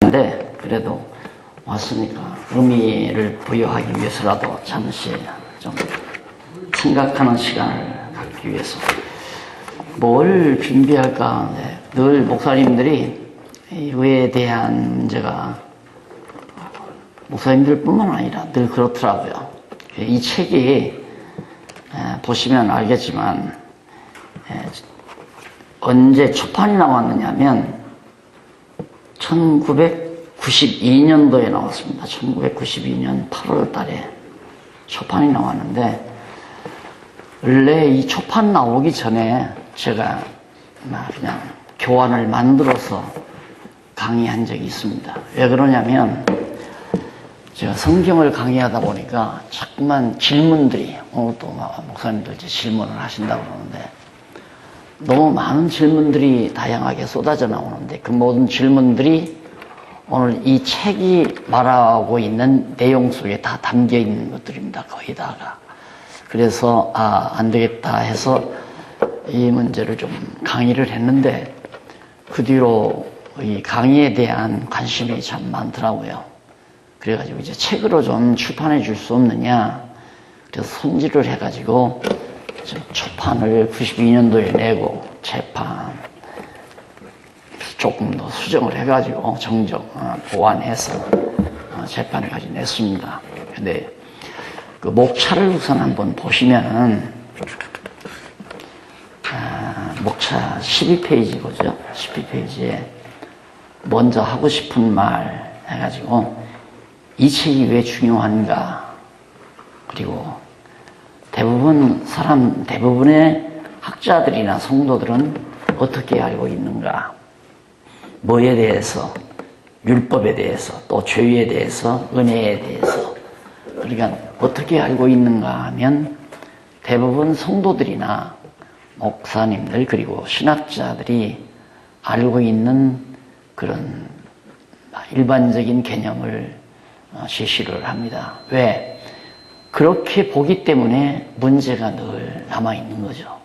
시간인데 그래도 왔으니까 의미를 부여하기 위해서라도 잠시 좀 생각하는 시간을 갖기 위해서 뭘 준비할까. 네. 늘 목사님들이 의에 대한 문제가 목사님들뿐만 아니라 늘 그렇더라고요. 이 책이 보시면 알겠지만 언제 초판이 나왔느냐면 1992년도에 나왔습니다. 1992년 8월 달에 초판이 나왔는데 원래 이 초판 나오기 전에 제가 그냥 교환을 만들어서 강의한 적이 있습니다. 왜 그러냐면 제가 성경을 강의하다 보니까 자꾸만 질문들이 오늘 또 목사님들 이제 질문을 하신다고 그러는데 너무 많은 질문들이 다양하게 쏟아져 나오는데 그 모든 질문들이 오늘 이 책이 말하고 있는 내용 속에 다 담겨 있는 것들입니다. 거의 다가. 그래서 안 되겠다 해서 이 문제를 좀 강의를 했는데 그 뒤로 이 강의에 대한 관심이 참 많더라고요. 그래가지고 이제 책으로 좀 출판해 줄 수 없느냐. 그래서 손질을 해가지고 초판을 92년도에 내고 재판 조금 더 수정을 해가지고 정정 보완해서 재판을 냈습니다. 근데 그 목차를 우선 한번 보시면은 목차 12페이지거죠. 12페이지에 먼저 하고 싶은 말 해가지고 이 책이 왜 중요한가. 그리고 대부분의 학자들이나 성도들은 어떻게 알고 있는가. 뭐에 대해서, 율법에 대해서, 또 죄에 대해서, 은혜에 대해서. 그러니까 어떻게 알고 있는가 하면 대부분 성도들이나 목사님들 그리고 신학자들이 알고 있는 그런 일반적인 개념을 제시를 합니다. 왜? 그렇게 보기 때문에 문제가 늘 남아있는 거죠.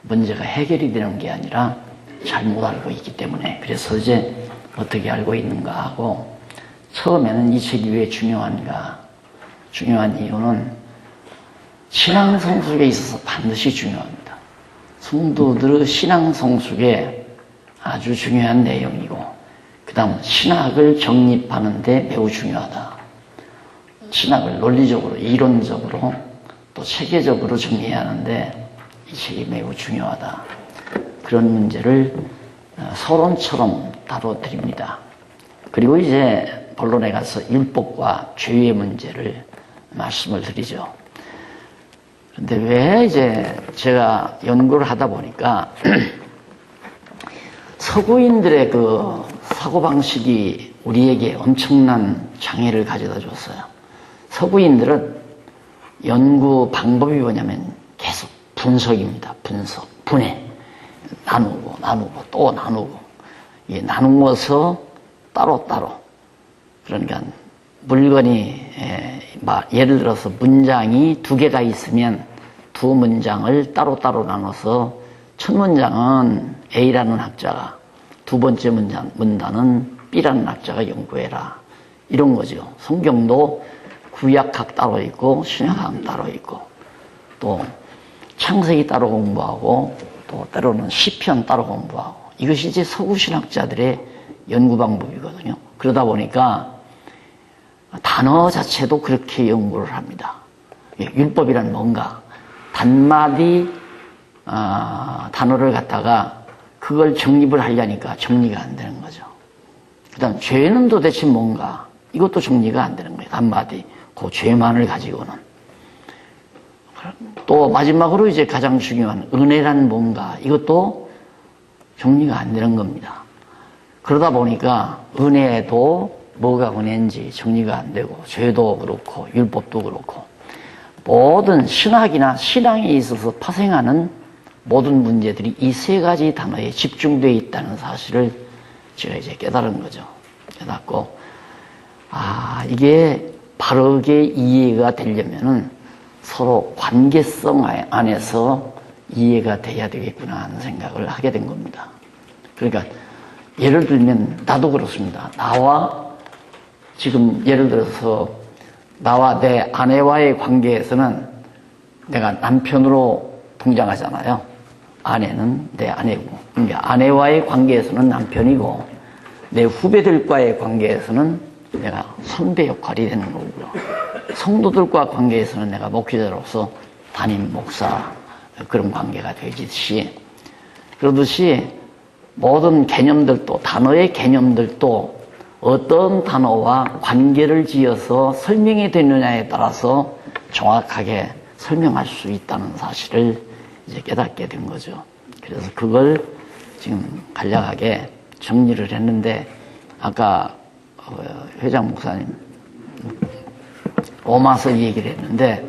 문제가 해결이 되는 게 아니라 잘못 알고 있기 때문에. 그래서 이제 어떻게 알고 있는가 하고 처음에는 이 책이 왜 중요한가. 중요한 이유는 신앙 성숙에 있어서 반드시 중요합니다. 성도들의 신앙 성숙에 아주 중요한 내용이고 그 다음 신학을 정립하는 데 매우 중요하다. 신학을 논리적으로, 이론적으로 또 체계적으로 정리해야 하는데 이 책이 매우 중요하다. 그런 문제를 서론처럼 다뤄드립니다. 그리고 이제 본론에 가서 율법과 죄의 문제를 말씀을 드리죠. 그런데 왜 이제 제가 연구를 하다 보니까 서구인들의 그 사고방식이 우리에게 엄청난 장애를 가져다 줬어요. 서구인들은 연구 방법이 뭐냐면 계속 분석입니다. 분석, 분해. 나누고 또 나누고. 나누어서 따로따로. 그러니까 물건이 예를 들어서 문장이 2개가 있으면 2문장을 따로따로 나눠서 첫 문장은 A라는 학자가, 두 번째 문단은 B라는 학자가 연구해라. 이런 거죠. 성경도 구약학 따로 있고 신약학 따로 있고 또 창세기 따로 공부하고 또 때로는 시편 따로 공부하고 이것이 이제 서구 신학자들의 연구 방법이거든요. 그러다 보니까 단어 자체도 그렇게 연구를 합니다. 율법이란 뭔가 단마디 단어를 갖다가 그걸 정립을 하려니까 정리가 안 되는 거죠. 그 다음 죄는 도대체 뭔가 이것도 정리가 안 되는 거예요. 단마디 그 죄만을 가지고는. 또 마지막으로 이제 가장 중요한 은혜란 뭔가 이것도 정리가 안 되는 겁니다. 그러다 보니까 은혜도 뭐가 은혜인지 정리가 안 되고 죄도 그렇고 율법도 그렇고 모든 신학이나 신앙에 있어서 파생하는 모든 문제들이 이 세 가지 단어에 집중되어 있다는 사실을 제가 이제 깨달은 거죠. 깨닫고 이게 바르게 이해가 되려면은 서로 관계성 안에서 이해가 돼야 되겠구나 하는 생각을 하게 된 겁니다. 그러니까 예를 들면 나도 그렇습니다. 나와 지금 예를 들어서 나와 내 아내와의 관계에서는 내가 남편으로 등장하잖아요. 아내는 내 아내고, 그러니까 아내와의 관계에서는 남편이고, 내 후배들과의 관계에서는 내가 선배 역할이 되는 거고요. 성도들과 관계에서는 내가 목회자로서 담임 목사 그런 관계가 되듯이, 그러듯이 모든 개념들도, 단어의 개념들도 어떤 단어와 관계를 지어서 설명이 되느냐에 따라서 정확하게 설명할 수 있다는 사실을 이제 깨닫게 된 거죠. 그래서 그걸 지금 간략하게 정리를 했는데, 아까 회장 목사님 로마서 얘기를 했는데,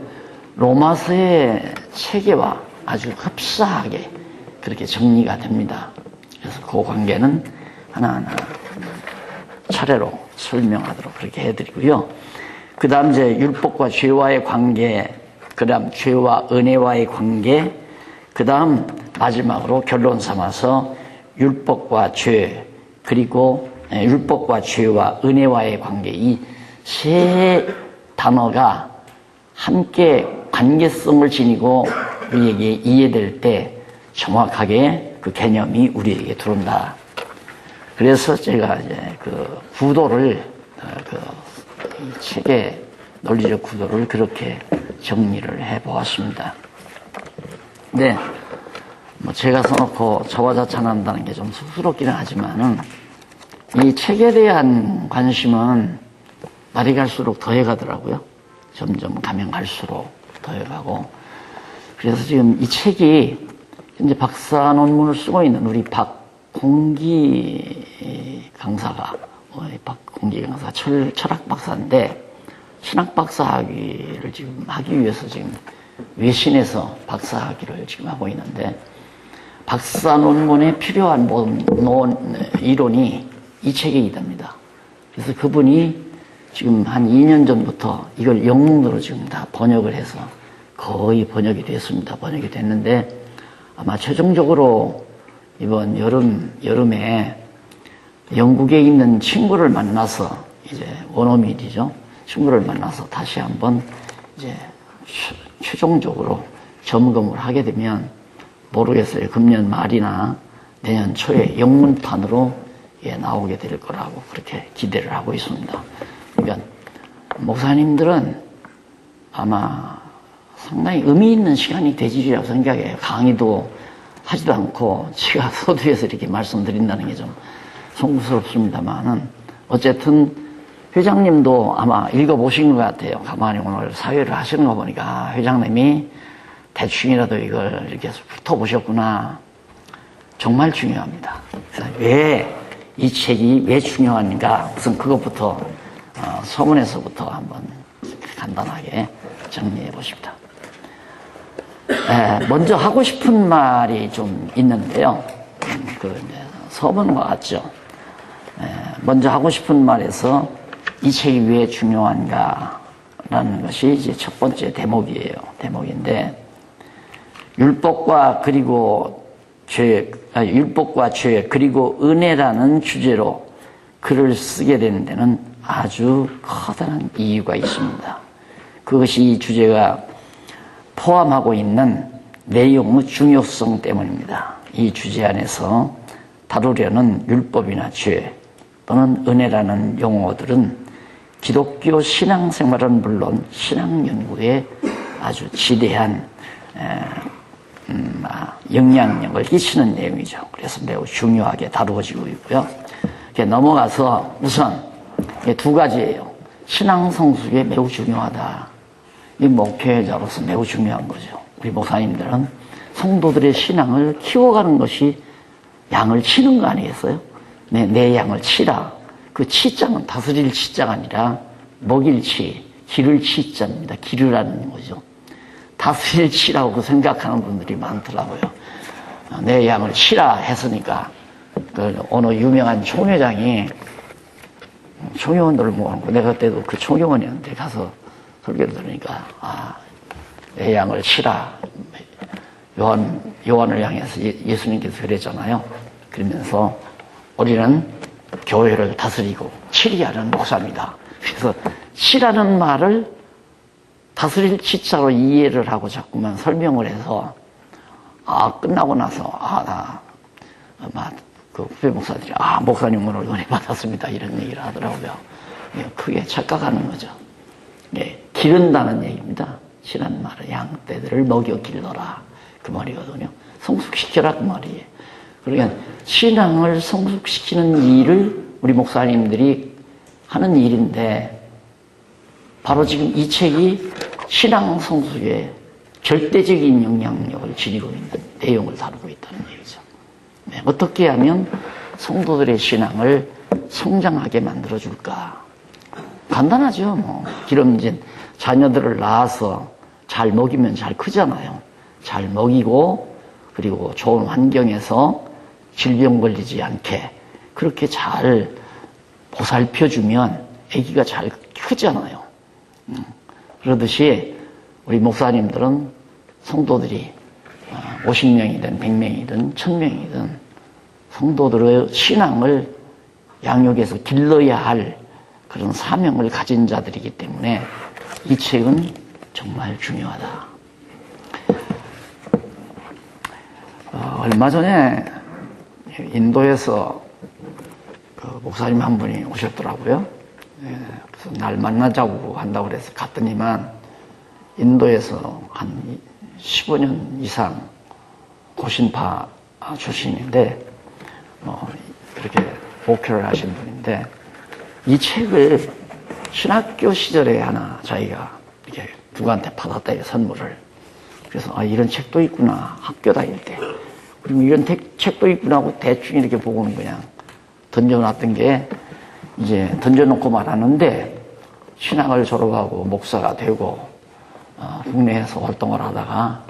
로마서의 체계와 아주 흡사하게 그렇게 정리가 됩니다. 그래서 그 관계는 하나하나 차례로 설명하도록 그렇게 해드리고요. 그 다음 이제 율법과 죄와의 관계, 그 다음 죄와 은혜와의 관계, 그 다음 마지막으로 결론 삼아서 율법과 죄, 그리고 율법과 죄와 은혜와의 관계, 이 세 단어가 함께 관계성을 지니고 우리에게 이해될 때 정확하게 그 개념이 우리에게 들어온다. 그래서 제가 이제 그 구도를, 이 책의 논리적 구도를 그렇게 정리를 해 보았습니다. 네. 뭐 제가 써놓고 저와자찬한다는 게 좀 쑥스럽기는 하지만은, 이 책에 대한 관심은 날이 갈수록 더해가더라고요. 점점 가면 갈수록 더해가고. 그래서 지금 이 책이 현재 박사 논문을 쓰고 있는 우리 박공기 강사가, 철학 박사인데, 신학 박사 학위를 지금 하기 위해서 지금 외신에서 박사 학위를 지금 하고 있는데, 박사 논문에 필요한 모든 이론이 이 책에 있답니다. 그래서 그분이 지금 한 2년 전부터 이걸 영문으로 지금 다 번역을 해서 거의 번역이 됐습니다. 번역이 됐는데, 아마 최종적으로 이번 여름에 영국에 있는 친구를 만나서, 이제 원어민이죠. 친구를 만나서 다시 한번 이제 최종적으로 점검을 하게 되면 모르겠어요. 금년 말이나 내년 초에 영문판으로 나오게 될 거라고 그렇게 기대를 하고 있습니다. 그러니까 목사님들은 아마 상당히 의미 있는 시간이 되지라고 생각해요. 강의도 하지도 않고 제가 서두에서 이렇게 말씀드린다는 게 좀 송구스럽습니다만은, 어쨌든 회장님도 아마 읽어보신 것 같아요. 가만히 오늘 사회를 하시는 거 보니까 회장님이 대충이라도 이걸 이렇게 훑어보셨구나. 정말 중요합니다. 그래서 왜 이 책이 왜 중요한가, 우선 그것부터 서문에서부터 한번 간단하게 정리해 보십니다. 먼저 하고 싶은 말이 좀 있는데요. 서문과 같죠. 먼저 하고 싶은 말에서 이 책이 왜 중요한가라는 것이 이제 첫 번째 대목이에요. 대목인데, 율법과 죄 그리고 은혜라는 주제로 글을 쓰게 되는 데는 아주 커다란 이유가 있습니다. 그것이 이 주제가 포함하고 있는 내용의 중요성 때문입니다. 이 주제 안에서 다루려는 율법이나 죄 또는 은혜라는 용어들은 기독교 신앙생활은 물론 신앙 연구에 아주 지대한 영향력을 끼치는 내용이죠. 그래서 매우 중요하게 다루어지고 있고요. 넘어가서 우선 두 가지예요. 신앙 성숙에 매우 중요하다. 이 목회자로서 매우 중요한 거죠. 우리 목사님들은 성도들의 신앙을 키워가는 것이 양을 치는 거 아니겠어요? 내 양을 치라. 그 치자는 다스릴 치자가 아니라 먹일 치, 기를 치자입니다. 기르라는 거죠. 다스릴 치라고 생각하는 분들이 많더라고요. 내 양을 치라 했으니까, 어느 유명한 총회장이 총회원들을 모아놓고, 내가 그때도 그 총회원이었는데 가서 설교를 들으니까, 내 양을 치라. 요한을 향해서 예수님께서 그랬잖아요. 그러면서 우리는 교회를 다스리고 치리하는 목사입니다. 그래서 치라는 말을 다스릴 치자로 이해를 하고 자꾸만 설명을 해서 끝나고 나서 그 후배 목사들이 목사님 오늘 은혜 받았습니다 이런 얘기를 하더라고요. 크게 착각하는 거죠. 기른다는 얘기입니다. 치라는 말은 양떼들을 먹여 길러라 그 말이거든요. 성숙시켜라 그 말이에요. 그러니까 신앙을 성숙시키는 일을 우리 목사님들이 하는 일인데 바로 지금 이 책이 신앙 성숙에 절대적인 영향력을 지니고 있는 내용을 다루고 있다는 얘기죠. 어떻게 하면 성도들의 신앙을 성장하게 만들어줄까? 간단하죠. 기름진 자녀들을 낳아서 잘 먹이면 잘 크잖아요. 잘 먹이고 그리고 좋은 환경에서 질병 걸리지 않게 그렇게 잘 보살펴주면 아기가 잘 크잖아요. 그러듯이 우리 목사님들은 성도들이 50명이든 100명이든 1000명이든 성도들의 신앙을 양육해서 길러야 할 그런 사명을 가진 자들이기 때문에 이 책은 정말 중요하다. 얼마 전에 인도에서 그 목사님 한 분이 오셨더라고요. 그래서 날 만나자고 한다고 그래서 갔더니만 인도에서 한 15년 이상 고신파 출신인데 그렇게 목회를 하신 분인데 이 책을 신학교 시절에 하나 자기가 이렇게 누구한테 받았다 선물을. 그래서 이런 책도 있구나 학교 다닐 때. 그리고 이런 책도 있구나 하고 대충 이렇게 보고는 그냥 던져놨던 게 이제 던져놓고 말하는데 신학을 졸업하고 목사가 되고 국내에서 활동을 하다가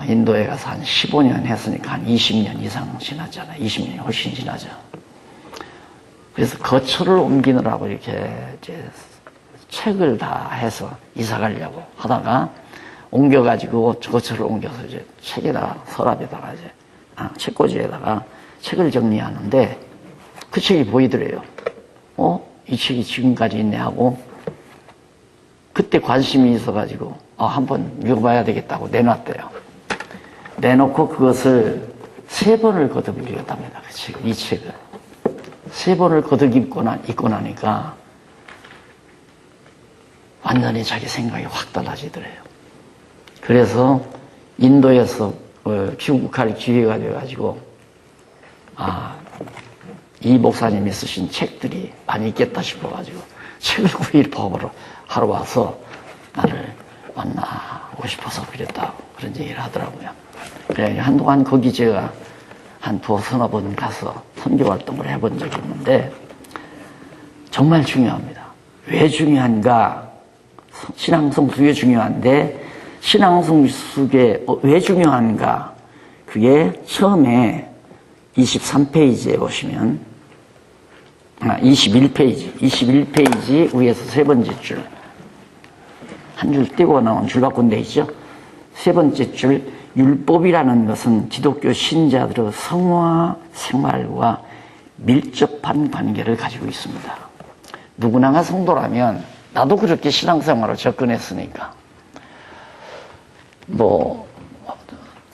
인도에 가서 한 15년 했으니까 한 20년 이상 지났잖아요. 20년이 훨씬 지나죠. 그래서 거처를 옮기느라고 이렇게 이제 책을 다 해서 이사 가려고 하다가 옮겨가지고 거처를 옮겨서 이제 책에다가 서랍에다가 이제 책꽂이에다가 책을 정리하는데 그 책이 보이더래요. 이 책이 지금까지 있네 하고 그때 관심이 있어가지고 한번 읽어봐야 되겠다고 내놨대요. 내놓고 그것을 3번을 거듭 읽었답니다. 그 책, 이 책을 3번을 거듭 읽고 나니까 완전히 자기 생각이 확 달라지더래요. 그래서 인도에서 귀국할 기회가 되어가지고 이 목사님이 쓰신 책들이 많이 있겠다 싶어가지고 책을 구입하러 하러 와서 나를 만나고 싶어서 그랬다 그런 얘기를 하더라고요. 그래 한동안 거기 제가 한 서너 번 가서 선교 활동을 해본 적이 있는데 정말 중요합니다. 왜 중요한가? 신앙 성숙이 중요한데 신앙 성숙에 왜 중요한가? 그게 처음에 23페이지에 보시면 21페이지 위에서 3번째 줄 한 줄 떼고 나온 줄바꾼 데 있죠. 3번째 줄 율법이라는 것은 기독교 신자들의 성화 생활과 밀접한 관계를 가지고 있습니다. 누구나가 성도라면 나도 그렇게 신앙생활을 접근했으니까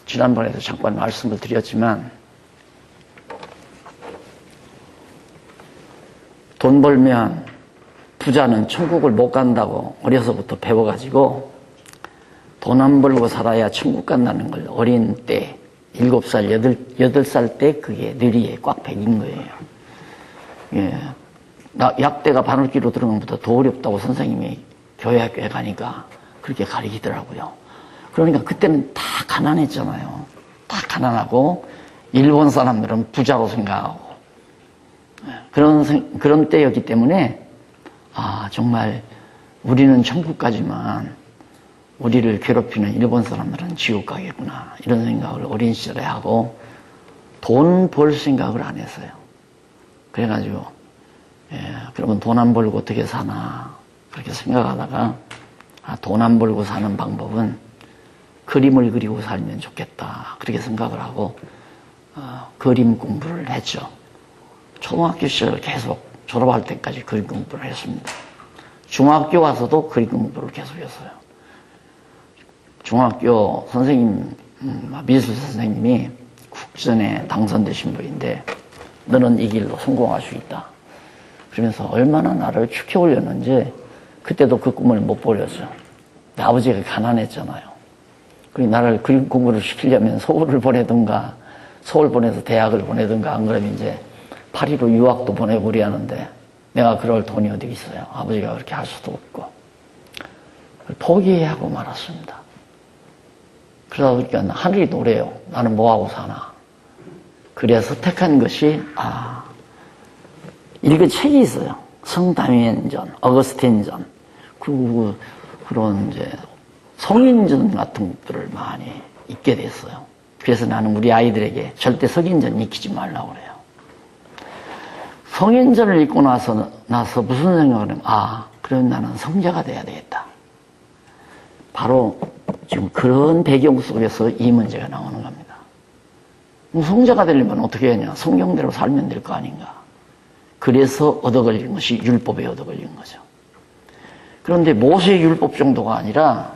지난번에도 잠깐 말씀을 드렸지만 돈 벌면 부자는 천국을 못 간다고 어려서부터 배워가지고 돈 안 벌고 살아야 천국 간다는 걸 어린 때 7살, 8살 때 그게 뇌리에 꽉 배긴 거예요. 약대가 바늘귀로 들어가는 것보다 더 어렵다고 선생님이 교회 학교에 가니까 그렇게 가르치더라고요. 그러니까 그때는 다 가난했잖아요. 다 가난하고 일본 사람들은 부자로 생각하고 그런 때였기 때문에 정말 우리는 천국 가지만 우리를 괴롭히는 일본 사람들은 지옥 가겠구나 이런 생각을 어린 시절에 하고 돈 벌 생각을 안 했어요. 그래가지고 그러면 돈 안 벌고 어떻게 사나 그렇게 생각하다가 돈 안 벌고 사는 방법은 그림을 그리고 살면 좋겠다 그렇게 생각을 하고 그림 공부를 했죠. 초등학교 시절 계속 졸업할 때까지 그림 공부를 했습니다. 중학교 와서도 그림 공부를 계속했어요. 중학교 선생님, 미술 선생님이 국전에 당선되신 분인데 너는 이 길로 성공할 수 있다. 그러면서 얼마나 나를 축해 올렸는지 그때도 그 꿈을 못 버렸어요. 내 아버지가 가난했잖아요. 그리고 나를 그림 공부를 시키려면 서울을 보내든가 서울 보내서 대학을 보내든가 안 그러면 이제 파리로 유학도 보내고 그래야 하는데 내가 그럴 돈이 어디 있어요. 아버지가 그렇게 할 수도 없고. 포기하고 말았습니다. 그러다 보니까 하늘이 노래요. 나는 뭐하고 사나. 그래서 택한 것이 읽은 책이 있어요. 성담위엔전, 어거스틴전, 그리고 그런 이제 성인전 같은 것들을 많이 읽게 됐어요. 그래서 나는 우리 아이들에게 절대 성인전 익히지 말라고 그래요. 성인전을 읽고 나서 무슨 생각을 하면 그럼 나는 성자가 돼야 되겠다. 바로 지금 그런 배경 속에서 이 문제가 나오는 겁니다. 성자가 되려면 어떻게 하냐? 성경대로 살면 될 거 아닌가? 그래서 얻어걸린 것이 율법에 얻어걸린 거죠. 그런데 모세의 율법 정도가 아니라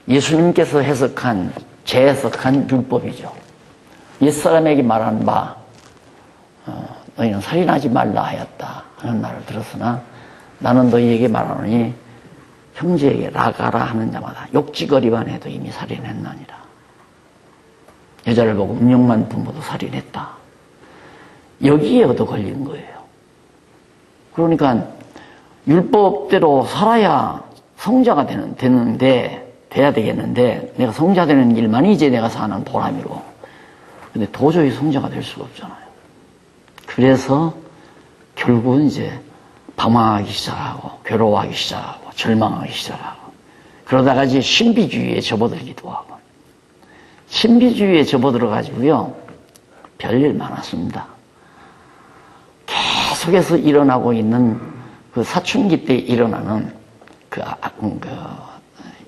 예수님께서 재해석한 율법이죠. 옛사람에게 말한 바 너희는 살인하지 말라 하였다 하는 말을 들었으나 나는 너희에게 말하노니 형제에게 라가라 하는 자마다 욕지거리만 해도 이미 살인했나니라. 여자를 보고 음욕만 분모도 살인했다. 여기에 얻어 걸린 거예요. 그러니까 율법대로 살아야 성자가 돼야 되겠는데 내가 성자 되는 길만이 이제 내가 사는 보람이고 근데 도저히 성자가 될 수가 없잖아요. 그래서 결국은 이제 방황하기 시작하고 괴로워하기 시작하고 절망하기 시작하고 그러다가 이제 신비주의에 접어들기도 하고 신비주의에 접어들어가지고요 별일 많았습니다. 계속해서 일어나고 있는 그 사춘기 때 일어나는 그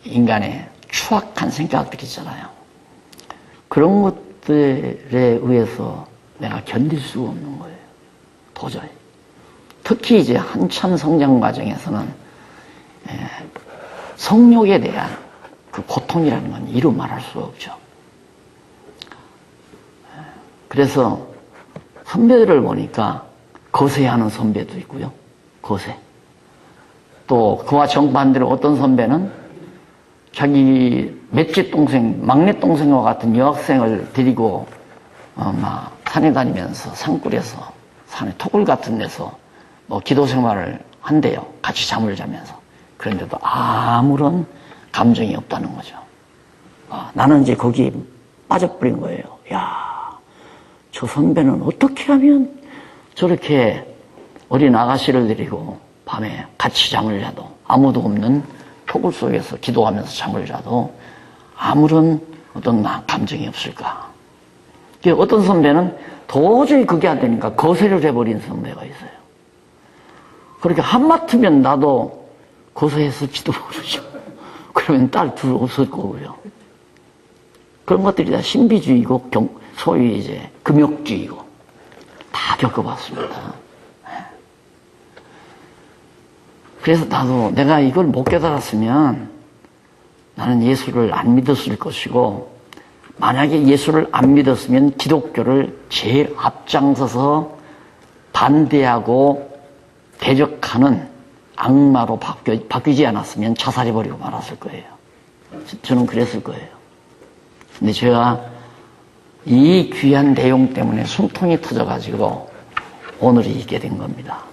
인간의 추악한 생각들이 있잖아요. 그런 것들에 의해서 내가 견딜 수가 없는 거예요. 도저히. 특히 이제 한참 성장 과정에서는 성욕에 대한 그 고통이라는 건 이루 말할 수가 없죠. 그래서 선배들을 보니까 거세하는 선배도 있고요. 거세. 또 그와 정반대로 어떤 선배는 자기 맷집 동생, 막내 동생과 같은 여학생을 데리고 막 산에 다니면서 산골에서 산에 토굴 같은 데서 뭐 기도 생활을 한대요. 같이 잠을 자면서. 그런데도 아무런 감정이 없다는 거죠. 나는 이제 거기에 빠져버린 거예요. 야, 저 선배는 어떻게 하면 저렇게 어린 아가씨를 데리고 밤에 같이 잠을 자도 아무도 없는 토굴 속에서 기도하면서 잠을 자도 아무런 어떤 감정이 없을까. 어떤 선배는 도저히 그게 안 되니까 거세를 해버린 선배가 있어요. 그렇게 한마트면 나도 거세했을지도 모르죠. 그러면 딸 둘 없을 거고요. 그런 것들이 다 신비주의고 소위 이제 금욕주의고 다 겪어봤습니다. 그래서 나도 내가 이걸 못 깨달았으면 나는 예수를 안 믿었을 것이고 만약에 예수를 안 믿었으면 기독교를 제일 앞장서서 반대하고 대적하는 악마로 바뀌지 않았으면 자살해버리고 말았을 거예요. 저는 그랬을 거예요. 근데 제가 이 귀한 내용 때문에 숨통이 터져가지고 오늘이 있게 된 겁니다.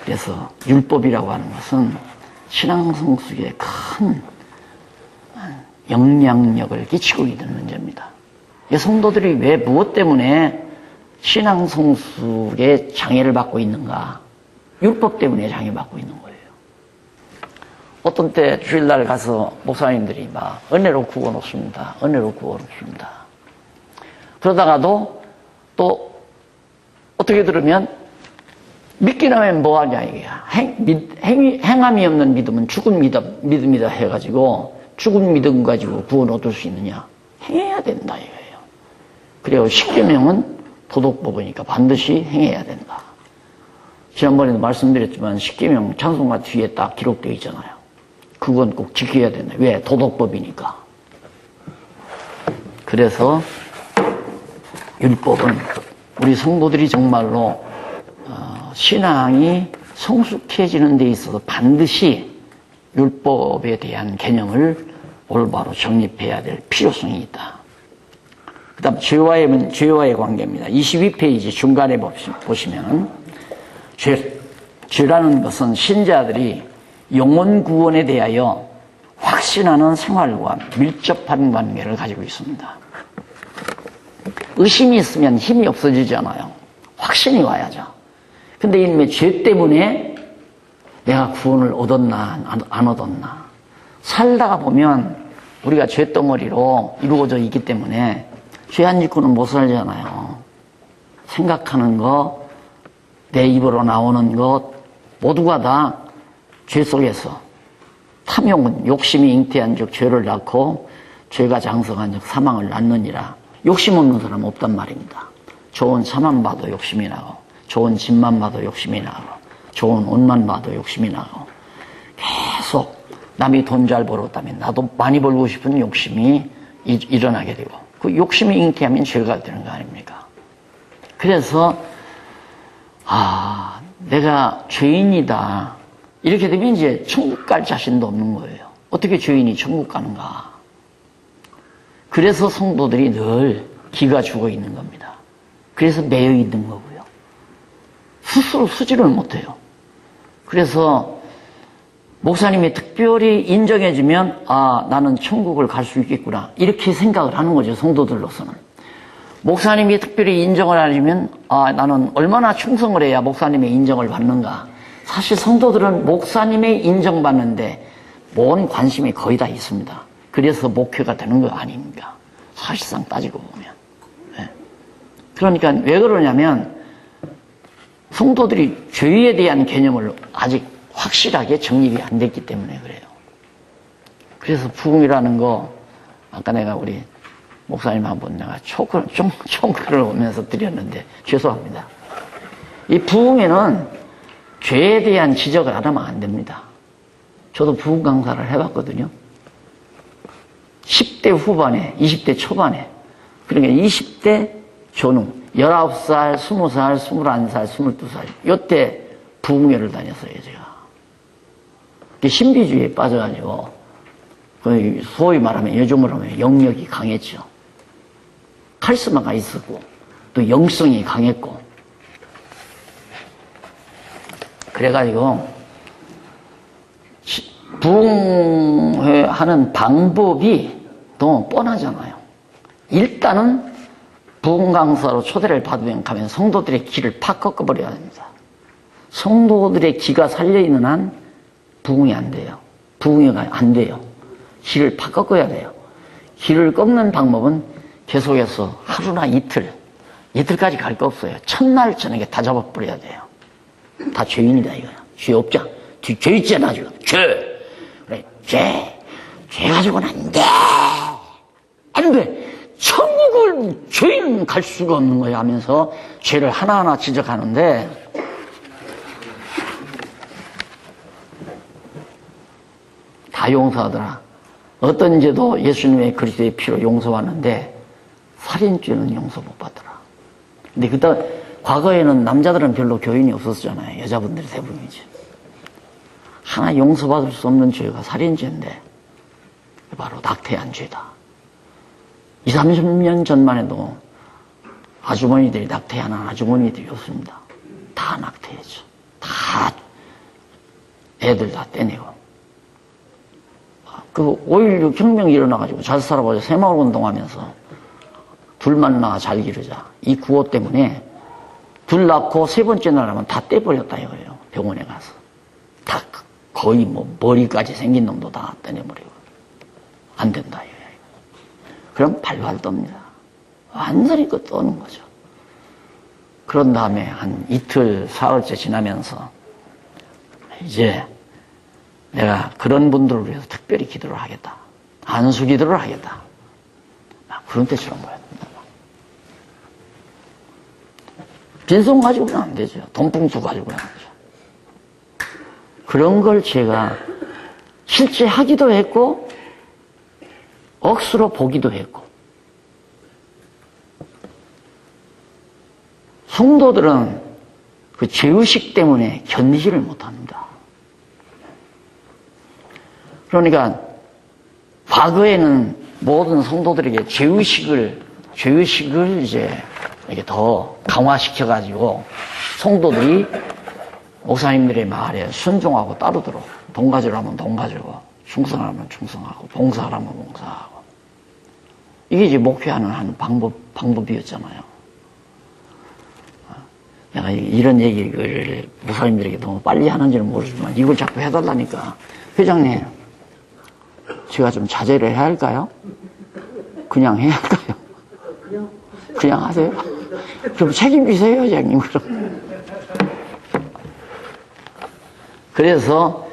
그래서 율법이라고 하는 것은 신앙 성숙에 큰 영향력을 끼치고 있는 문제입니다. 성도들이 왜 무엇 때문에 신앙 성숙에 장애를 받고 있는가? 율법 때문에 장애받고 있는 거예요. 어떤 때 주일날 가서 목사님들이 막 은혜로 구워놓습니다. 은혜로 구워놓습니다. 그러다가도 또 어떻게 들으면 믿기나 하면 뭐하냐 이게야. 행함이 없는 믿음은 죽은 믿음이다 해가지고 죽은 믿음 가지고 구원 얻을 수 있느냐? 행해야 된다 이거예요. 그리고 십계명은 도덕법이니까 반드시 행해야 된다. 지난번에도 말씀드렸지만 십계명 찬송가 뒤에 딱 기록되어 있잖아요. 그건 꼭 지켜야 된다. 왜? 도덕법이니까. 그래서 율법은 우리 성도들이 정말로 신앙이 성숙해지는 데 있어서 반드시 율법에 대한 개념을 올바로 정립해야 될 필요성이 있다. 그 다음 죄와의 관계입니다. 22페이지 중간에 보시면 죄라는 것은 신자들이 영혼 구원에 대하여 확신하는 생활과 밀접한 관계를 가지고 있습니다. 의심이 있으면 힘이 없어지잖아요. 확신이 와야죠. 근데 이놈의 죄 때문에 내가 구원을 얻었나 안 얻었나 살다가 보면 우리가 죄덩어리로 이루어져 있기 때문에 죄 안 짓고는 못 살잖아요. 생각하는 것, 내 입으로 나오는 것 모두가 다 죄 속에서 탐욕은 욕심이 잉태한 즉 죄를 낳고 죄가 장성한 즉 사망을 낳느니라. 욕심 없는 사람 없단 말입니다. 좋은 차만 봐도 욕심이 나고 좋은 집만 봐도 욕심이 나고 좋은 옷만 봐도 욕심이 나고 계속 남이 돈 잘 벌었다면 나도 많이 벌고 싶은 욕심이 일어나게 되고 그 욕심이 잉태하면 죄가 되는 거 아닙니까? 그래서 내가 죄인이다 이렇게 되면 이제 천국 갈 자신도 없는 거예요. 어떻게 죄인이 천국 가는가? 그래서 성도들이 늘 기가 죽어 있는 겁니다. 그래서 매여 있는 거고요. 스스로 수지를 못해요. 그래서 목사님이 특별히 인정해주면 나는 천국을 갈 수 있겠구나 이렇게 생각을 하는 거죠. 성도들로서는. 목사님이 특별히 인정을 해주면 나는 얼마나 충성을 해야 목사님의 인정을 받는가. 사실 성도들은 목사님의 인정받는데 뭔 관심이 거의 다 있습니다. 그래서 목회가 되는 거 아닙니까? 사실상 따지고 보면. 네. 그러니까 왜 그러냐면 성도들이 죄에 대한 개념을 아직 확실하게 정립이 안 됐기 때문에 그래요. 그래서 부흥이라는 거 아까 내가 우리 목사님 한번 내가 총크를 오면서 드렸는데 죄송합니다. 이 부흥에는 죄에 대한 지적을 안 하면 안 됩니다. 저도 부흥 강사를 해봤거든요. 10대 후반에 20대 초반에 그러니까 20대 조능 19살, 20살, 21살, 22살 이때 부흥회를 다녔어요. 제가 신비주의에 빠져가지고 소위 말하면 요즘으로 하면 영역이 강했죠. 카리스마가 있었고 또 영성이 강했고 그래가지고 부흥회 하는 방법이 너무 뻔하잖아요. 일단은 부흥 강사로 초대를 받으면 가면 성도들의 기를 팍 꺾어버려야 됩니다. 성도들의 기가 살려있는 한 부흥이 안 돼요. 부흥회가 안 돼요. 기를 팍 꺾어야 돼요. 기를 꺾는 방법은 계속해서 하루나 이틀까지 갈 거 없어요. 첫날 저녁에 다 잡아버려야 돼요. 다 죄인이다 이거야. 죄 없자. 죄 있잖아 지금. 그래 죄 가지고는 안 돼. 안 돼. 천국을 죄인 갈 수가 없는 거야 하면서 죄를 하나하나 지적하는데 다 용서하더라. 어떤 죄도 예수님의 그리스도의 피로 용서받는데 살인죄는 용서 못 받더라. 근데 과거에는 남자들은 별로 교인이 없었잖아요. 여자분들이 대부분이지. 하나 용서받을 수 없는 죄가 살인죄인데 바로 낙태한 죄다. 20, 30년 전만 해도 아주머니들이 낙태하는 아주머니들이 없습니다. 다 낙태했죠. 다 애들 다 떼내고. 그 5.16 혁명이 일어나가지고 잘 살아보자 새마을 운동하면서 둘만 낳아 잘 기르자. 이 구호 때문에 둘 낳고 세 번째 날하면 다 떼버렸다 이거예요. 병원에 가서. 다 거의 머리까지 생긴 놈도 다 떼내버리고. 안 된다 이거예요. 그럼 발발 떱니다. 완전히 떠는 거죠. 그런 다음에 한 이틀, 사흘째 지나면서 이제 내가 그런 분들을 위해서 특별히 기도를 하겠다. 안수 기도를 하겠다. 그런 때처럼 보여야 된다. 빈손 가지고는 안 되죠. 돈봉투 가지고는 안 되죠. 그런 걸 제가 실제 하기도 했고 억수로 보기도 했고 성도들은 그 죄의식 때문에 견디지를 못합니다. 그러니까 과거에는 모든 성도들에게 죄의식을 이제 이렇게 더 강화시켜가지고 성도들이 목사님들의 말에 순종하고 따르도록 돈가지로 하면 돈가지고 충성하면 충성하고 봉사하면 봉사하고 이게 이제 목표하는 한 방법이었잖아요. 내가 이런 얘기를 목사님들에게 너무 빨리 하는지는 모르지만 이걸 자꾸 해달라니까 회장님 제가 좀 자제를 해야 할까요? 그냥 해야 할까요? 그냥 하세요? 그럼 책임지세요, 회장님. 그럼. 그래서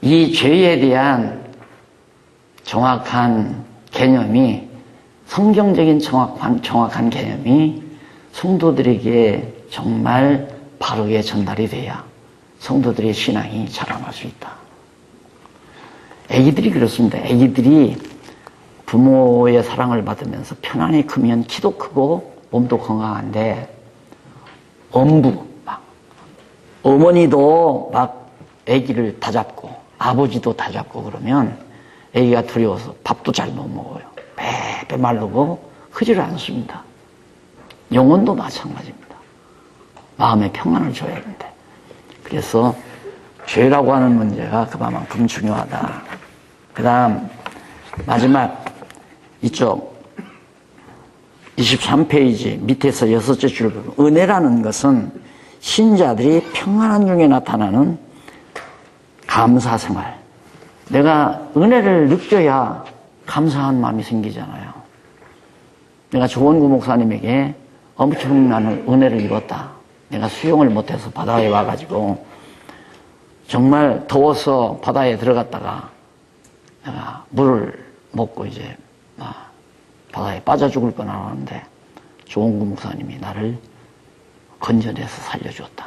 이 죄에 대한 정확한 개념이 성경적인 정확한 개념이 성도들에게 정말 바르게 전달이 돼야 성도들의 신앙이 자라날 수 있다. 아기들이 그렇습니다. 아기들이 부모의 사랑을 받으면서 편안히 크면 키도 크고 몸도 건강한데 어머니도 막 아기를 다잡고 아버지도 다잡고 그러면 아기가 두려워서 밥도 잘 못 먹어요. 배배 마르고 크지를 않습니다. 영혼도 마찬가지입니다. 마음의 평안을 줘야 되는데 그래서 죄라고 하는 문제가 그만큼 중요하다. 그 다음 마지막 이쪽 23페이지 밑에서 6째 줄 보면 은혜라는 것은 신자들이 평안한 중에 나타나는 감사생활. 내가 은혜를 느껴야 감사한 마음이 생기잖아요. 내가 조원구 목사님에게 엄청난 은혜를 입었다. 내가 수영을 못해서 바다에 와가지고 정말 더워서 바다에 들어갔다가 내가 물을 먹고 이제 바다에 빠져 죽을 뻔하는데 조원구 목사님이 나를 건져내서 살려주었다.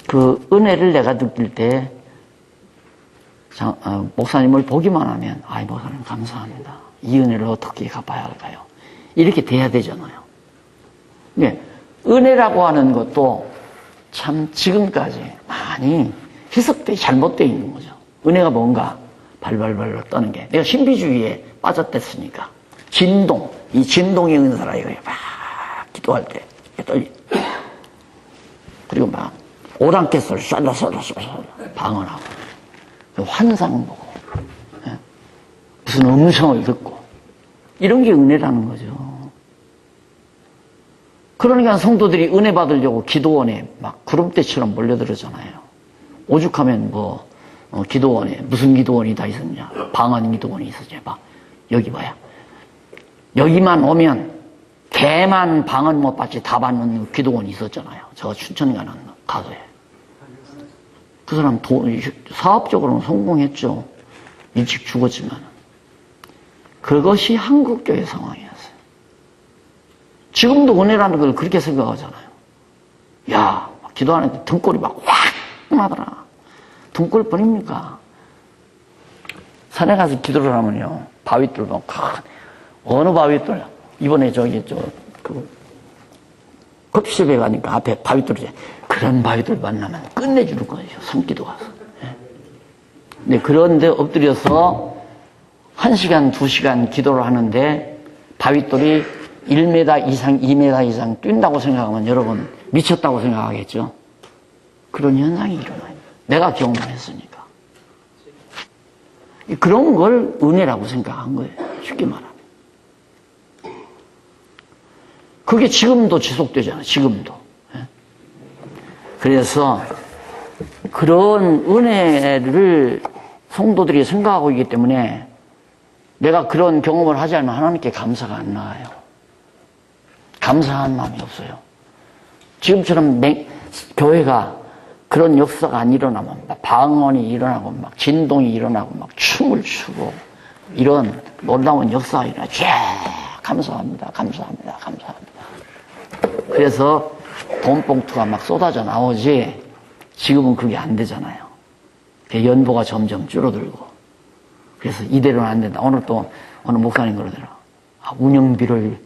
그 은혜를 내가 느낄 때 목사님을 보기만 하면 아이 목사님 감사합니다. 이 은혜를 어떻게 갚아야 할까요? 이렇게 돼야 되잖아요. 네, 은혜라고 하는 것도 참 지금까지 많이 해석돼 잘못되어 있는 거죠. 은혜가 뭔가 발발발로 떠는 게 내가 신비주의에 빠졌댔으니까 진동, 이 진동의 은사라 이거예요. 막 기도할 때 떨리. 그리고 막 오랑캐스를 쏠라 방언하고 환상 보고 무슨 음성을 듣고 이런 게 은혜라는 거죠. 그러니까 성도들이 은혜 받으려고 기도원에 막 구름대처럼 몰려들었잖아요. 오죽하면 기도원에 무슨 기도원이 다 있었냐, 방언 기도원이 있었냐. 막 여기 봐야 여기만 오면 개만 방언 못 받지 다 받는 기도원이 있었잖아요. 저 춘천 가는 가도에. 그 사람 사업적으로는 성공했죠. 일찍 죽었지만. 그것이 한국교회 상황이었어요. 지금도 은혜라는 걸 그렇게 생각하잖아요. 야, 기도하는데 등골이 막 확 나더라. 등골 뿐입니까? 산에 가서 기도를 하면요, 바위들 막 어느 바위들, 이번에 커피숍에 가니까 앞에 바위들이 그런 바위들 만나면 끝내주는 거예요. 산기도 가서. 네, 그런데 엎드려서 1시간, 2시간 기도를 하는데 바위돌이 1m 이상, 2m 이상 뛴다고 생각하면 여러분 미쳤다고 생각하겠죠? 그런 현상이 일어나요. 내가 경험했으니까. 그런 걸 은혜라고 생각한 거예요. 쉽게 말하면. 그게 지금도 지속되잖아요. 지금도. 그래서 그런 은혜를 성도들이 생각하고 있기 때문에 내가 그런 경험을 하지 않으면 하나님께 감사가 안 나와요. 감사한 마음이 없어요. 지금처럼 교회가 그런 역사가 안 일어나면 막 방언이 일어나고 막 진동이 일어나고 막 춤을 추고 이런 놀라운 역사가 일어나요. 감사합니다. 감사합니다. 감사합니다. 그래서 돈 봉투가 막 쏟아져 나오지 지금은 그게 안 되잖아요. 연보가 점점 줄어들고. 그래서 이대로는 안 된다. 오늘 또 어느 목사님 그러더라. 운영비를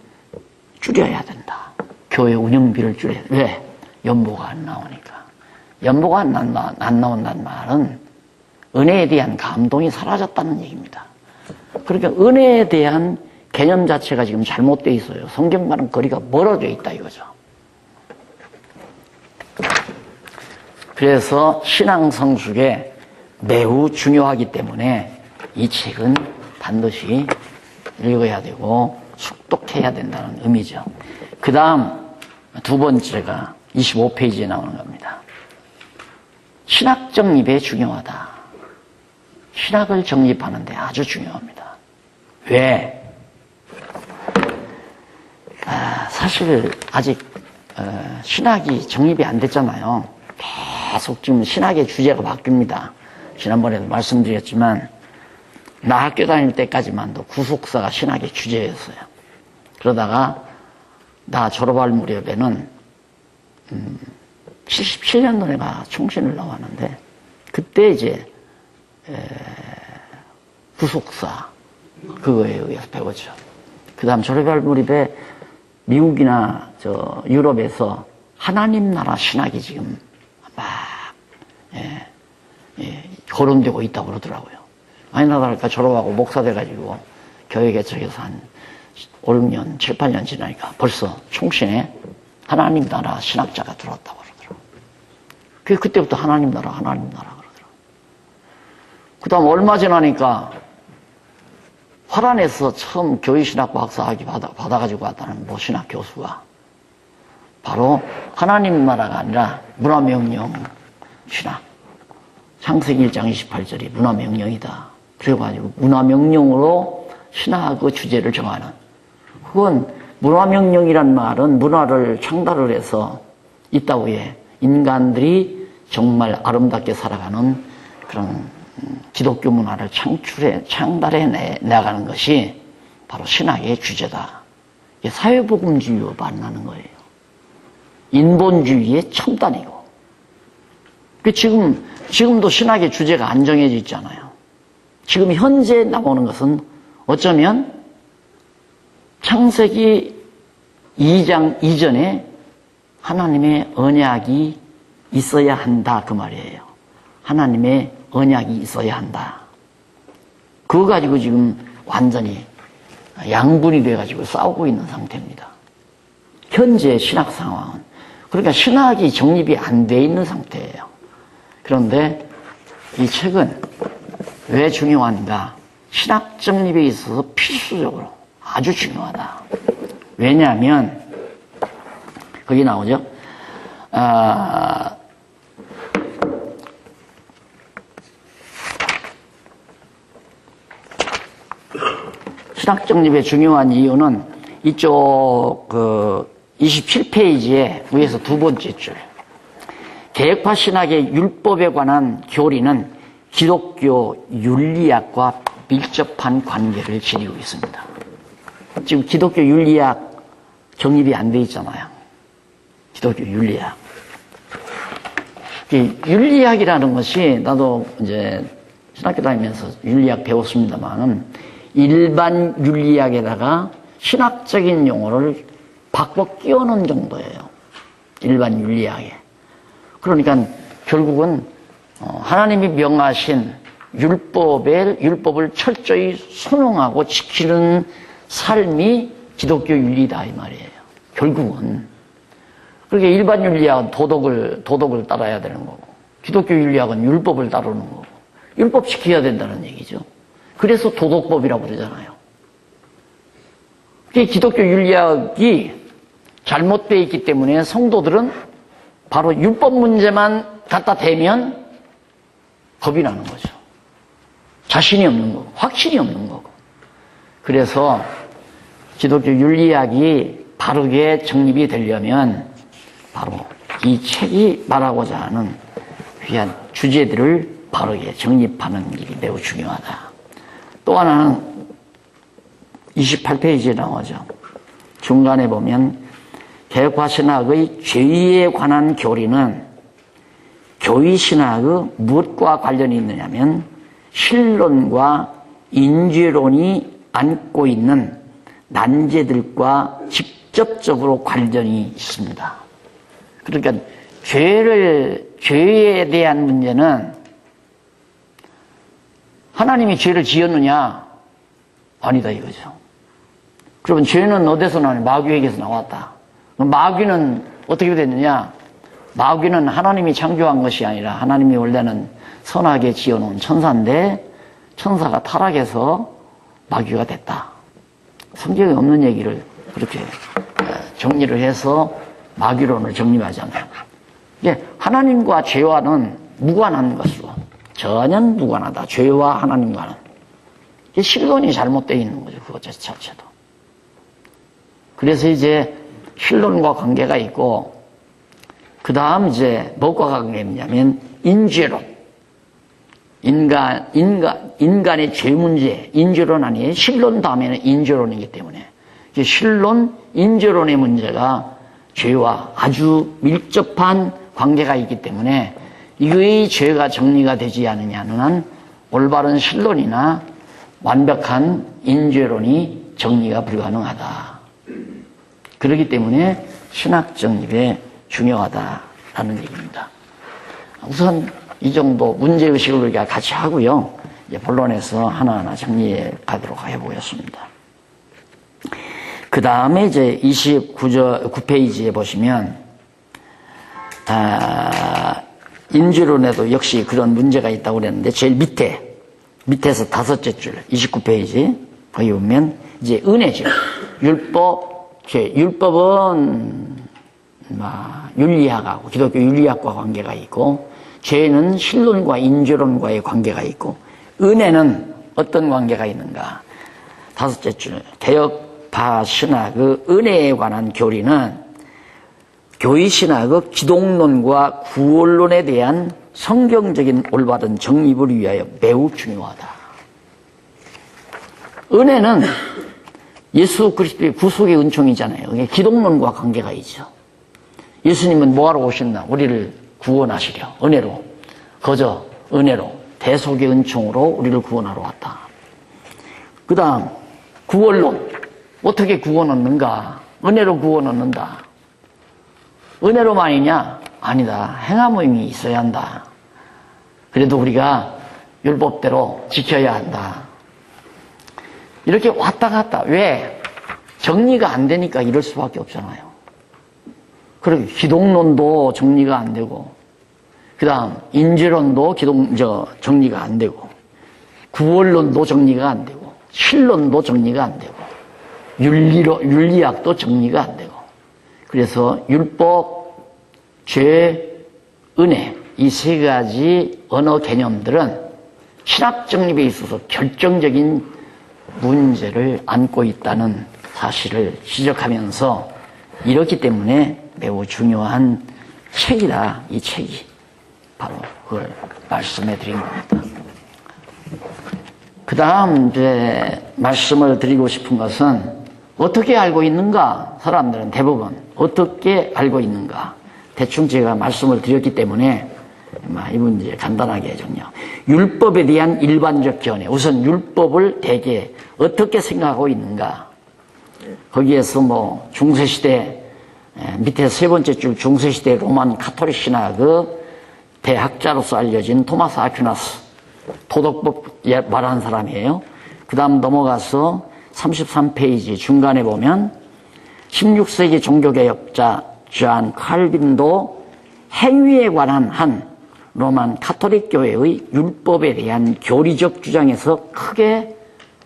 줄여야 된다. 교회 운영비를 줄여야 된다. 왜? 연보가 안 나오니까. 연보가 안 나온다는 말은 은혜에 대한 감동이 사라졌다는 얘기입니다. 그러니까 은혜에 대한 개념 자체가 지금 잘못되어 있어요. 성경과는 거리가 멀어져 있다 이거죠. 그래서 신앙 성숙에 매우 중요하기 때문에 이 책은 반드시 읽어야 되고 숙독해야 된다는 의미죠. 그 다음 두 번째가 25페이지에 나오는 겁니다. 신학 정립에 중요하다. 신학을 정립하는 데 아주 중요합니다. 왜? 사실 아직 신학이 정립이 안 됐잖아요. 계속 지금 신학의 주제가 바뀝니다. 지난번에도 말씀드렸지만 나 학교 다닐 때까지만도 구속사가 신학의 주제였어요. 그러다가 나 졸업할 무렵에는 77년도에 내가 총신을 나왔는데 그때 이제 구속사 그거에 의해서 배웠죠. 그 다음 졸업할 무렵에 미국이나 유럽에서 하나님 나라 신학이 지금 막 거론되고 있다고 그러더라고요. 아니 나다니까 졸업하고 목사 돼가지고 교회 개척해서 한 5, 6년, 7, 8년 지나니까 벌써 총신에 하나님 나라 신학자가 들어왔다고 그러더라고요. 그때부터 하나님 나라 그러더라고요. 그 다음 얼마 지나니까 화란에서 처음 교회신학 박사학위 받아가지고 왔다는 신학 교수가 바로 하나님 나라가 아니라 문화명령 신학. 창세기 1장 28절이 문화명령이다. 그래가지고 문화명령으로 신학의 주제를 정하는. 그건 문화명령이란 말은 문화를 창달을 해서 이따 후에 인간들이 정말 아름답게 살아가는 그런 기독교 문화를 창달해 나가는 것이 바로 신학의 주제다. 사회복음주의와 만나는 거예요. 인본주의의 첨단이고. 지금도 신학의 주제가 안 정해져 있잖아요. 지금 현재 나오는 것은 어쩌면 창세기 2장 이전에 하나님의 언약이 있어야 한다 그 말이에요. 하나님의 언약이 있어야 한다. 그거 가지고 지금 완전히 양분이 돼가지고 싸우고 있는 상태입니다. 현재 신학 상황은. 그러니까 신학이 정립이 안 돼 있는 상태예요. 그런데 이 책은 왜 중요한가? 신학 정립에 있어서 필수적으로 아주 중요하다. 왜냐하면 거기 나오죠. 신학 정립의 중요한 이유는 이쪽 27페이지에 위에서 두 번째 줄. 개혁파 신학의 율법에 관한 교리는 기독교 윤리학과 밀접한 관계를 지니고 있습니다. 지금 기독교 윤리학 정립이 안 돼 있잖아요. 기독교 윤리학. 윤리학이라는 것이 나도 이제 신학교 다니면서 윤리학 배웠습니다만은 일반 윤리학에다가 신학적인 용어를 바꿔 끼워넣은 정도예요. 일반 윤리학에. 그러니까 결국은 하나님이 명하신 율법을 철저히 순응하고 지키는 삶이 기독교 윤리다 이 말이에요. 결국은. 그러니까 일반 윤리학은 도덕을 따라야 되는 거고 기독교 윤리학은 율법을 따르는 거고 율법 지켜야 된다는 얘기죠. 그래서 도덕법이라고 그러잖아요. 기독교 윤리학이 잘못되어 있기 때문에 성도들은 바로 율법 문제만 갖다 대면 겁이 나는 거죠. 자신이 없는 거고 확신이 없는 거고. 그래서 기독교 윤리학이 바르게 정립이 되려면 바로 이 책이 말하고자 하는 귀한 주제들을 바르게 정립하는 일이 매우 중요하다. 또 하나는 28페이지에 나오죠. 중간에 보면 개혁화 신학의 죄에 관한 교리는 교의 신학의 무엇과 관련이 있느냐면 신론과 인죄론이 안고 있는 난제들과 직접적으로 관련이 있습니다. 그러니까 죄에 대한 문제는 하나님이 죄를 지었느냐? 아니다 이거죠. 그러면 죄는 어디서 나오냐? 마귀에게서 나왔다. 마귀는 어떻게 됐느냐? 마귀는 하나님이 창조한 것이 아니라 하나님이 원래는 선하게 지어놓은 천사인데 천사가 타락해서 마귀가 됐다. 성경에 없는 얘기를 그렇게 정리를 해서 마귀론을 정리하잖아요. 이게 하나님과 죄와는 무관한 것으로 전혀 무관하다. 죄와 하나님과는. 이게 신론이 잘못되어 있는 거죠. 그것 자체도. 그래서 이제 신론과 관계가 있고 그 다음 이제 뭐가 관계가 있냐면 인죄론. 인간의 죄 문제, 인죄론 아니에요. 신론 다음에는 인죄론이기 때문에 신론, 인죄론의 문제가 죄와 아주 밀접한 관계가 있기 때문에 이의 죄가 정리가 되지 않느냐는 한 올바른 신론이나 완벽한 인죄론이 정리가 불가능하다. 그렇기 때문에 신학 정립에 중요하다라는 얘기입니다. 우선 이 정도 문제의식을 우리가 같이 하고요. 이제 본론에서 하나하나 정리해 가도록 해보겠습니다. 그 다음에 이제 29페이지에 보시면, 인죄론에도 역시 그런 문제가 있다고 그랬는데, 제일 밑에서 다섯째 줄, 29페이지, 거기 보면, 이제 은혜죠. 율법은, 윤리학하고, 기독교 윤리학과 관계가 있고, 죄는 신론과 인죄론과의 관계가 있고 은혜는 어떤 관계가 있는가? 다섯째 줄 개혁파 신학의 은혜에 관한 교리는 교의 신학의 기독론과 구원론에 대한 성경적인 올바른 정립을 위하여 매우 중요하다. 은혜는 예수 그리스도의 구속의 은총이잖아요. 이게 기독론과 관계가 있죠. 예수님은 뭐하러 오셨나? 우리를 구원하시려. 은혜로. 거저 은혜로. 대속의 은총으로 우리를 구원하러 왔다. 그 다음 구원론. 어떻게 구원 얻는가? 은혜로 구원 얻는다. 은혜로만이냐? 아니다. 행함이 있어야 한다. 그래도 우리가 율법대로 지켜야 한다. 이렇게 왔다 갔다. 왜? 정리가 안 되니까 이럴 수밖에 없잖아요. 그리고 기독론도 정리가 안 되고, 그 다음 인죄론도 정리가 안 되고, 구원론도 정리가 안 되고, 신론도 정리가 안 되고, 윤리학도 정리가 안 되고. 그래서 율법, 죄, 은혜 이 세 가지 언어 개념들은 신학 정립에 있어서 결정적인 문제를 안고 있다는 사실을 지적하면서 이렇기 때문에 매우 중요한 책이다. 이 책이 바로 그걸 말씀해 드린 겁니다. 그 다음 이제 말씀을 드리고 싶은 것은 어떻게 알고 있는가? 사람들은 대부분 어떻게 알고 있는가? 대충 제가 말씀을 드렸기 때문에 이 문제 간단하게 정리하고, 율법에 대한 일반적 견해. 우선 율법을 대개 어떻게 생각하고 있는가? 거기에서 중세시대 밑에 세 번째 줄 중세시대 로만 가톨릭 신학의 대학자로서 알려진 토마스 아퀴나스, 도덕법 말하는 사람이에요. 그 다음 넘어가서 33페이지 중간에 보면 16세기 종교개혁자 존 칼빈도 행위에 관한 한 로만 가톨릭 교회의 율법에 대한 교리적 주장에서 크게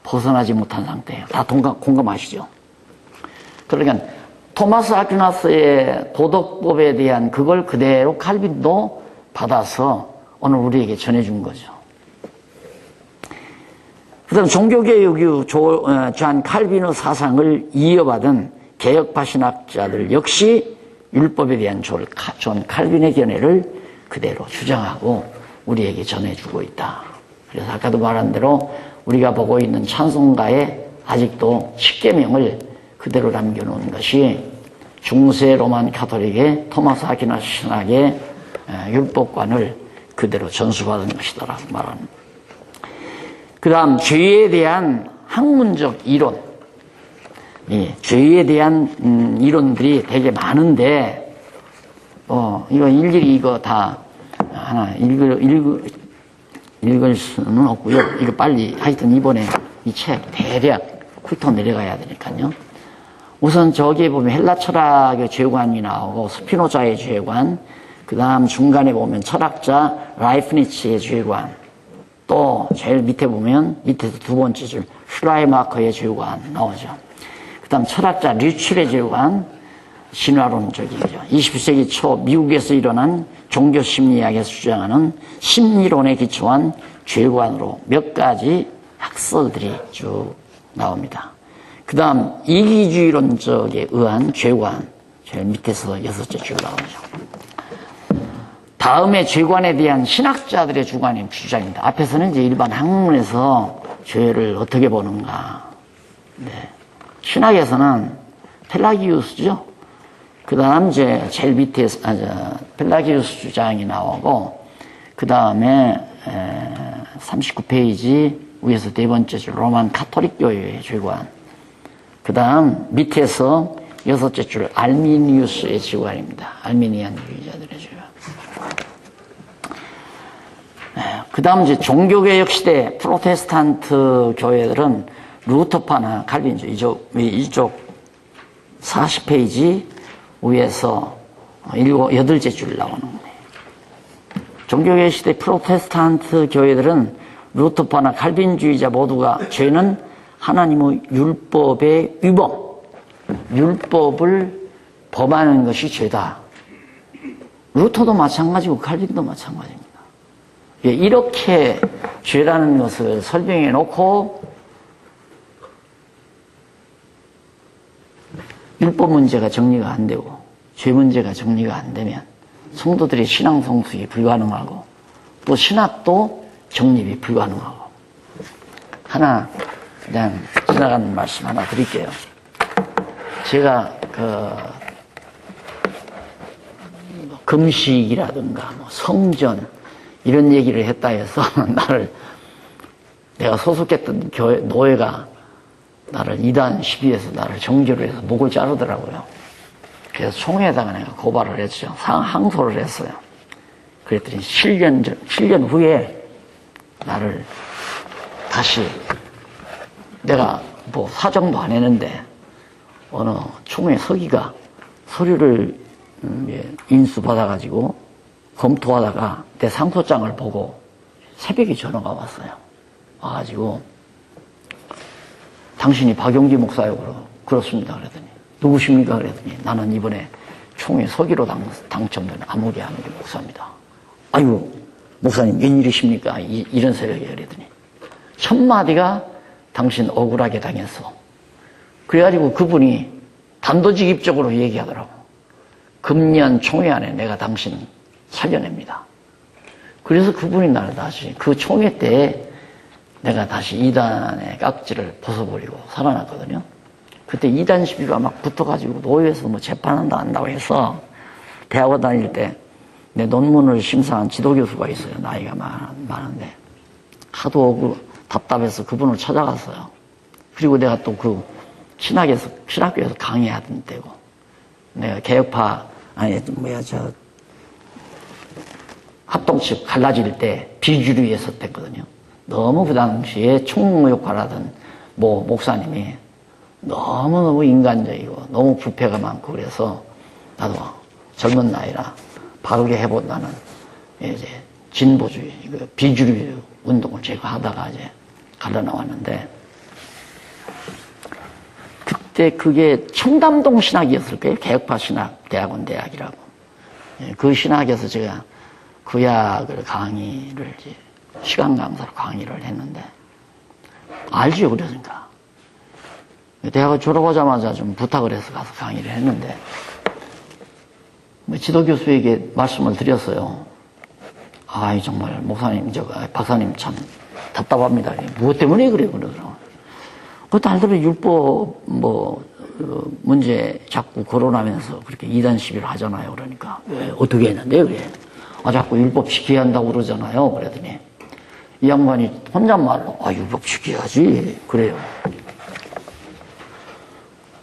벗어나지 못한 상태예요. 다 공감하시죠? 그러니까 토마스 아퀴나스의 도덕법에 대한 그걸 그대로 칼빈도 받아서 오늘 우리에게 전해준 거죠. 그 다음 종교개혁의 존 칼빈의 사상을 이어받은 개혁파 신학자들 역시 율법에 대한 존 칼빈의 견해를 그대로 주장하고 우리에게 전해주고 있다. 그래서 아까도 말한 대로 우리가 보고 있는 찬송가에 아직도 10계명을 그대로 남겨놓은 것이 중세 로만 가톨릭의 토마스 아퀴나스 신학의 율법관을 그대로 전수받은 것이다라고 말합니다. 그 다음 죄에 대한 학문적 이론. 죄에 대한 이론들이 되게 많은데 이거 일일이 이거 다 하나 읽을 수는 없고요. 이거 빨리 하여튼 이번에 이 책 대략 훑어 내려가야 되니까요. 우선 저기에 보면 헬라 철학의 죄관이 나오고 스피노자의 죄관, 그 다음 중간에 보면 철학자 라이프니츠의 죄관, 또 제일 밑에 보면 밑에서 두 번째 줄 슈라이마커의 죄관 나오죠. 그 다음 철학자 류칠의 죄관, 신화론적이죠. 21세기 초 미국에서 일어난 종교심리학에서 주장하는 심리론에 기초한 죄관으로 몇 가지 학설들이 쭉 나옵니다. 그 다음 이기주의론적에 의한 죄관, 제일 밑에서 여섯째 줄 나오죠. 다음에 죄관에 대한 신학자들의 주장입니다. 앞에서는 이제 일반 학문에서 죄를 어떻게 보는가. 네. 신학에서는 펠라기우스죠. 그 다음 이제 제일 밑에 펠라기우스 주장이 나오고, 그 다음에 39페이지 위에서 네 번째 줄 로만 카톨릭 교회의 죄관. 그 다음 밑에서 여섯째 줄 알미니우스의 죄관입니다. 알미니안주의자들의 죄관. 그 다음 이제 종교개혁 시대 프로테스탄트 교회들은 루터파나 칼빈주 이쪽 40페이지 위에서 여덟째 줄 나오는 거예요. 종교개혁 시대 프로테스탄트 교회들은 루터파나 칼빈주의자 모두가 죄는 하나님의 율법의 위법, 율법을 범하는 것이 죄다. 루터도 마찬가지고 칼빈도 마찬가지입니다. 이렇게 죄라는 것을 설명해 놓고 율법 문제가 정리가 안 되고 죄 문제가 정리가 안 되면 성도들의 신앙 성숙이 불가능하고 또 신학도 정립이 불가능하고. 하나 그냥 지나가는 말씀 하나 드릴게요. 제가 금식이라든가 성전 이런 얘기를 했다 해서 내가 소속했던 교회 노예가 나를 이단 시비해서 나를 정죄를 해서 목을 자르더라고요. 그래서 총회에다가 내가 고발을 했죠. 항소를 했어요. 그랬더니 7년 후에 나를 다시, 내가 뭐 사정도 안 했는데 어느 총회 서기가 서류를 인수받아가지고 검토하다가 내 상소장을 보고 새벽에 전화가 왔어요. 와가지고 당신이 박용기 목사요? 그렇습니다. 그랬더니 누구십니까? 그랬더니 나는 이번에 총회 서기로 당첨된 아무개 목사입니다. 아이고 목사님 웬일이십니까? 이런 새벽에. 그랬더니 첫 마디가 당신 억울하게 당했어. 그래가지고 그분이 단도직입적으로 얘기하더라고. 금년 총회 안에 내가 당신 살려냅니다. 그래서 그분이 나를 다시 그 총회 때 내가 다시 이단의 깍지를 벗어버리고 살아났거든요. 그때 이단 시비가 막 붙어가지고 노예에서 뭐 재판한다고 해서 대학원 다닐 때 내 논문을 심사한 지도교수가 있어요. 나이가 많은데 하도 답답해서 그분을 찾아갔어요. 그리고 내가 또 그 신학교에서 강의하던 때고, 내가 개혁파 합동측 갈라질 때 비주류에 섰댔거든요. 너무 그 당시에 총무역할하던 목사님이 너무너무 인간적이고 너무 부패가 많고 그래서 나도 젊은 나이라 바르게 해본다는 이제 진보주의, 비주류 운동을 제가 하다가 이제 갈라 나왔는데, 그때 그게 청담동 신학이었을 거예요. 개혁파 신학, 대학이라고. 그 신학에서 제가 구약을 강의를 이제 시간 강사로 강의를 했는데, 알죠? 그러니까. 대학을 졸업하자마자 좀 부탁을 해서 가서 강의를 했는데, 지도교수에게 말씀을 드렸어요. 아이, 정말, 목사님, 박사님 참 답답합니다. 무엇 때문에 그래? 그러더라고요. 그 딸들은 율법, 문제 자꾸 거론하면서 그렇게 이단 시비를 하잖아요. 그러니까. 왜, 어떻게 했는데? 그래. 자꾸 율법 지켜야 한다고 그러잖아요. 그랬더니 이 양반이 혼잣말로 율법 지켜야지 그래요.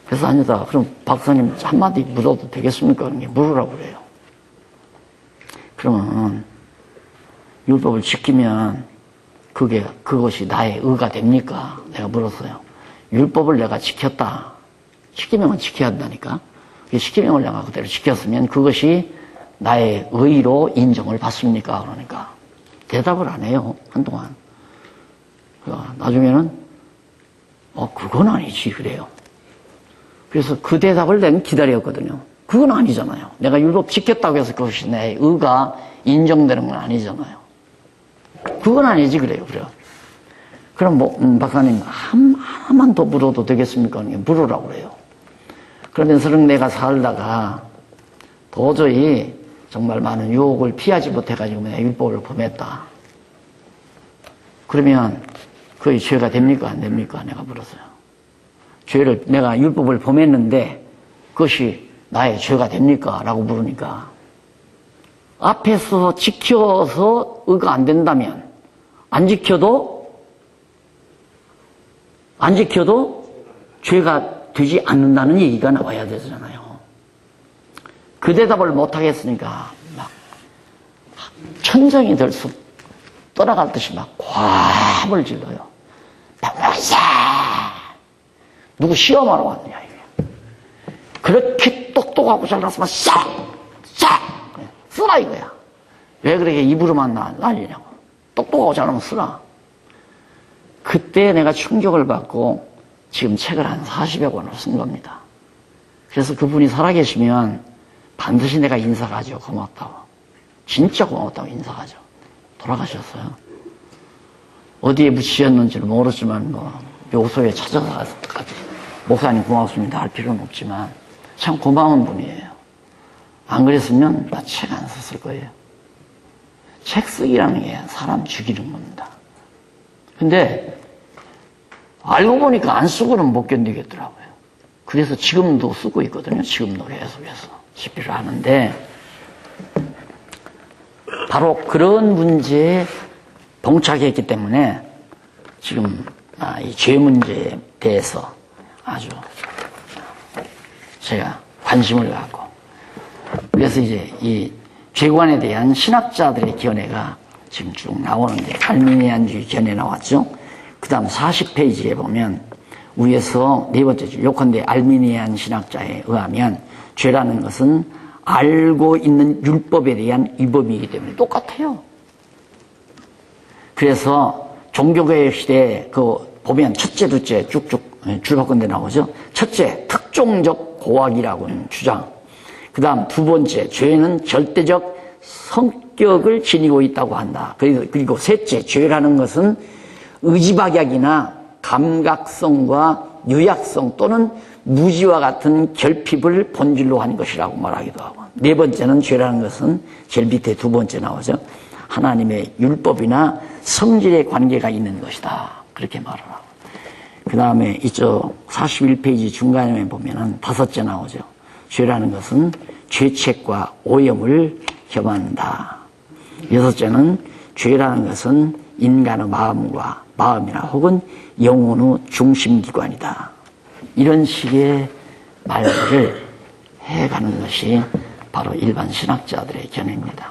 그래서 아니다. 그럼 박사님 한마디 물어도 되겠습니까? 물으라고 그래요. 그러면 율법을 지키면 그것이 나의 의가 됩니까? 내가 물었어요. 율법을 내가 지켰다. 십계명은 지켜야 한다니까. 십계명을 내가 그대로 지켰으면 그것이 나의 의로 인정을 받습니까? 그러니까 대답을 안 해요. 한동안. 나중에는 그건 아니지 그래요. 그래서 그 대답을 내가 기다렸거든요. 그건 아니잖아요. 내가 율법 지켰다고 해서 그것이 내 의가 인정되는 건 아니잖아요. 그건 아니지 그래요. 그럼 박사님 하나만 더 물어도 되겠습니까? 물으라고 그래요. 그러면서 내가 살다가 도저히 정말 많은 유혹을 피하지 못해가지고 내가 율법을 범했다. 그러면 그게 죄가 됩니까? 안 됩니까? 내가 물었어요. 내가 율법을 범했는데 그것이 나의 죄가 됩니까? 라고 물으니까 앞에서 지켜서 의가 안 된다면 안 지켜도 죄가 되지 않는다는 얘기가 나와야 되잖아요. 그 대답을 못하겠으니까 막 천정이 들수 떠나갈 듯이 막 과함을 질러요. 박사! 누구 시험하러 왔냐 이게. 그렇게 똑똑하고 잘났으면 싹! 쓰라 이거야. 왜 그렇게 입으로만 날리냐고. 똑똑하고 잘하면 쓰라. 그때 내가 충격을 받고 지금 책을 한 40여 권을 쓴 겁니다. 그래서 그분이 살아계시면 반드시 내가 인사가죠. 고맙다고. 진짜 고맙다고 인사가죠. 돌아가셨어요. 어디에 묻히셨는지는 모르지만 묘소에 찾아가서 목사님 고맙습니다 할 필요는 없지만 참 고마운 분이에요. 안 그랬으면 나 책 안 썼을 거예요. 책 쓰기라는 게 사람 죽이는 겁니다. 근데 알고 보니까 안 쓰고는 못 견디겠더라고요. 그래서 지금도 쓰고 있거든요. 지금도 계속해서 집필을 하는데 바로 그런 문제에 봉착했기 때문에 지금 이 죄 문제에 대해서 아주 제가 관심을 갖고 그래서 이제 이 죄관에 대한 신학자들의 견해가 지금 쭉 나오는데 알미니안주의 견해 나왔죠. 그 다음 40페이지에 보면 위에서 네 번째 줄 요컨대 알미니안 신학자에 의하면 죄라는 것은 알고 있는 율법에 대한 위법이기 때문에 똑같아요. 그래서 종교개혁 시대에 보면 첫째, 둘째 쭉쭉 줄바꾼 데 나오죠. 첫째, 특종적 고학이라고는 주장. 그 다음 두 번째, 죄는 절대적 성격을 지니고 있다고 한다. 그리고 셋째, 죄라는 것은 의지박약이나 감각성과 유약성 또는 무지와 같은 결핍을 본질로 한 것이라고 말하기도 하고 네 번째는 죄라는 것은 제일 밑에 두 번째 나오죠. 하나님의 율법이나 성질의 관계가 있는 것이다. 그렇게 말을 하고 그 다음에 이쪽 41페이지 중간에 보면은 다섯째 나오죠. 죄라는 것은 죄책과 오염을 겸한다. 여섯째는 죄라는 것은 인간의 마음이나 혹은 영혼의 중심기관이다. 이런 식의 말들을 해가는 것이 바로 일반 신학자들의 견해입니다.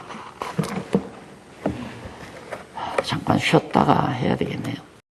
잠깐 쉬었다가 해야 되겠네요.